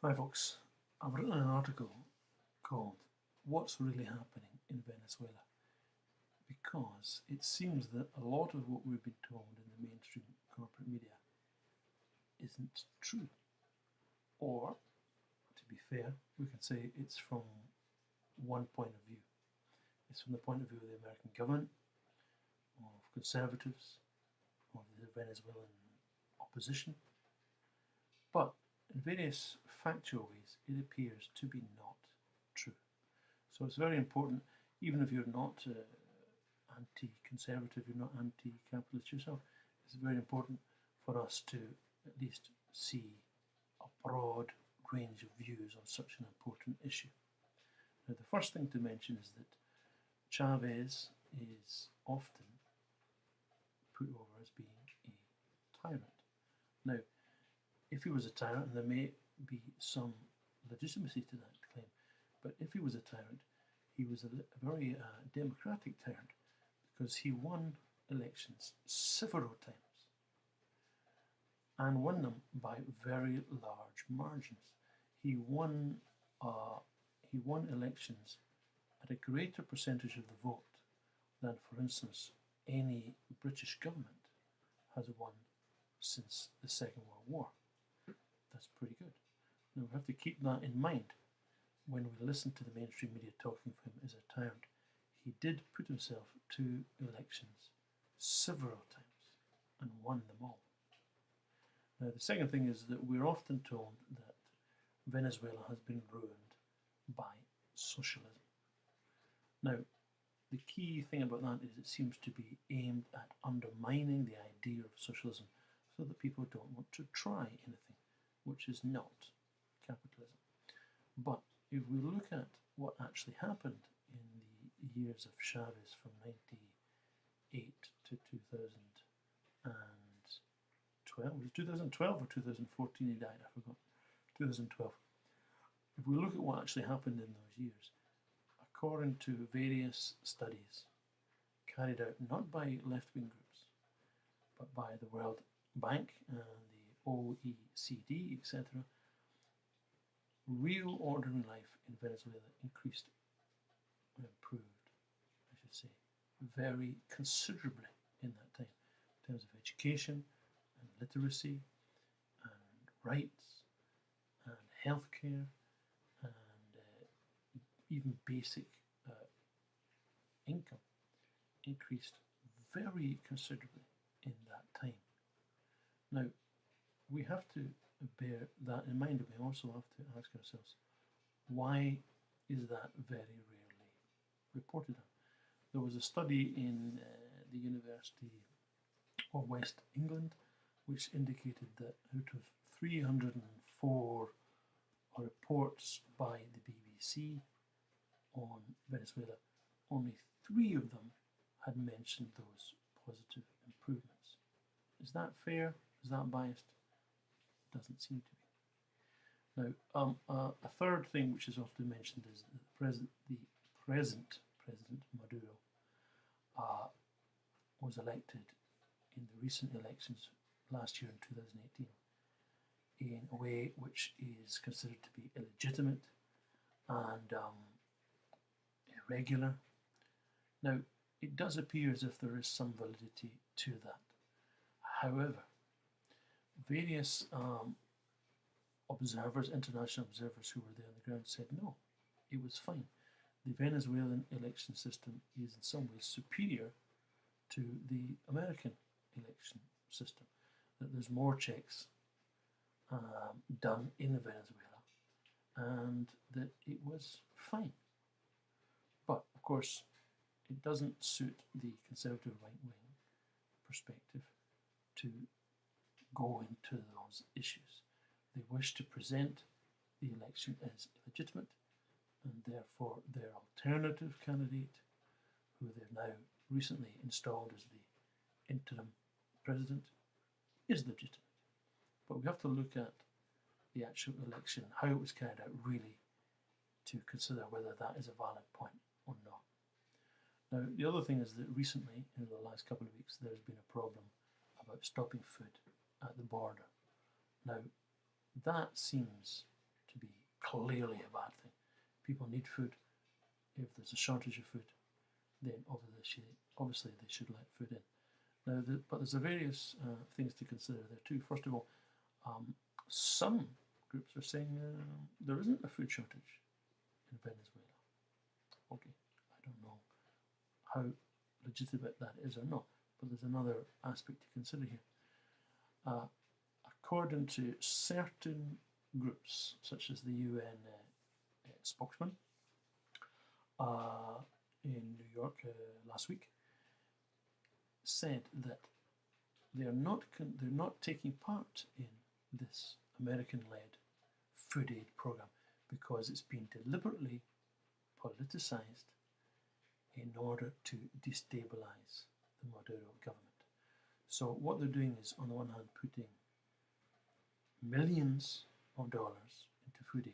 Hi folks, I've written an article called What's Really Happening in Venezuela, because it seems that a lot of what we've been told in the mainstream corporate media isn't true. Or, to be fair, we can say it's from one point of view. It's from the point of view of the American government, of conservatives, of the Venezuelan opposition. But in various factual ways, it appears to be not true. So it's very important, even if you're not anti-conservative, you're not anti-capitalist yourself, it's very important for us to at least see a broad range of views on such an important issue. Now, the first thing to mention is that Chavez is often put over as being a tyrant. Now, if he was a tyrant, and there may be some legitimacy to that claim, but if he was a tyrant, he was a very democratic tyrant, because he won elections several times and won them by very large margins. He won elections at a greater percentage of the vote than, for instance, any British government has won since the Second World War. That's pretty good. Now we have to keep that in mind when we listen to the mainstream media talking of him as a tyrant. He did put himself to elections several times and won them all. Now the second thing is that we're often told that Venezuela has been ruined by socialism. Now the key thing about that is it seems to be aimed at undermining the idea of socialism so that people don't want to try anything, which is not capitalism. But if we look at what actually happened in the years of Chavez from 1998 to 2012, was it 2012 or 2014 he died? I forgot. 2012. If we look at what actually happened in those years, according to various studies carried out not by left-wing groups, but by the World Bank and the OECD, etc., real ordinary life in Venezuela increased, or improved, I should say, very considerably in that time, in terms of education and literacy and rights and healthcare and even basic income increased very considerably in that time. Now, we have to bear that in mind, and we also have to ask ourselves, why is that very rarely reported on? There was a study in the University of West England which indicated that out of 304 reports by the BBC on Venezuela, only 3 of them had mentioned those positive improvements. Is that fair? Is that biased? It doesn't seem to be. Now, a third thing which is often mentioned is that the present President Maduro was elected in the recent elections last year in 2018 in a way which is considered to be illegitimate and irregular. Now, it does appear as if there is some validity to that. However, various observers, international observers who were there on the ground said no, it was fine. The Venezuelan election system is in some ways superior to the American election system, that there's more checks done in Venezuela and that it was fine. But of course, it doesn't suit the conservative right-wing perspective to go into those issues. They wish to present the election as illegitimate, and therefore their alternative candidate, who they've now recently installed as the interim president, is legitimate. But we have to look at the actual election, how it was carried out really, to consider whether that is a valid point or not. Now, the other thing is that recently, in the last couple of weeks, there's been a problem about stopping food at the border. Now, that seems to be clearly a bad thing. People need food. If there's a shortage of food, then obviously they should let food in. Now, but there's a various things to consider there too. First of all, some groups are saying there isn't a food shortage in Venezuela. Okay, I don't know how legitimate that is or not, but there's another aspect to consider here. According to certain groups, such as the UN spokesman in New York last week, said that they're not taking part in this American-led food aid program because it's been deliberately politicized in order to destabilize the Maduro government. So what they're doing is, on the one hand, putting millions of dollars into food aid,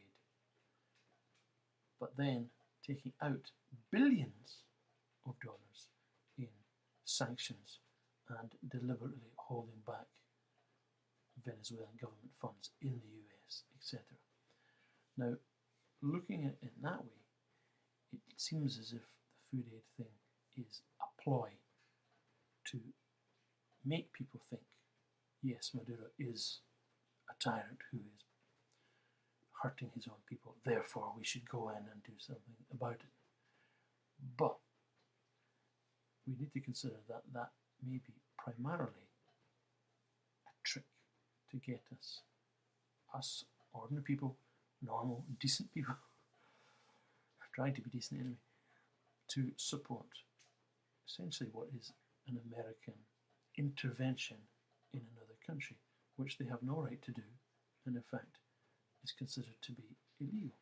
but then taking out billions of dollars in sanctions and deliberately holding back Venezuelan government funds in the US, etc. Now, looking at it in that way, it seems as if the food aid thing is a ploy to make people think, yes, Maduro is a tyrant who is hurting his own people, therefore we should go in and do something about it. But we need to consider that that may be primarily a trick to get us ordinary people, normal, decent people, trying to be decent anyway, to support essentially what is an American intervention in another country, which they have no right to do, and in fact is considered to be illegal.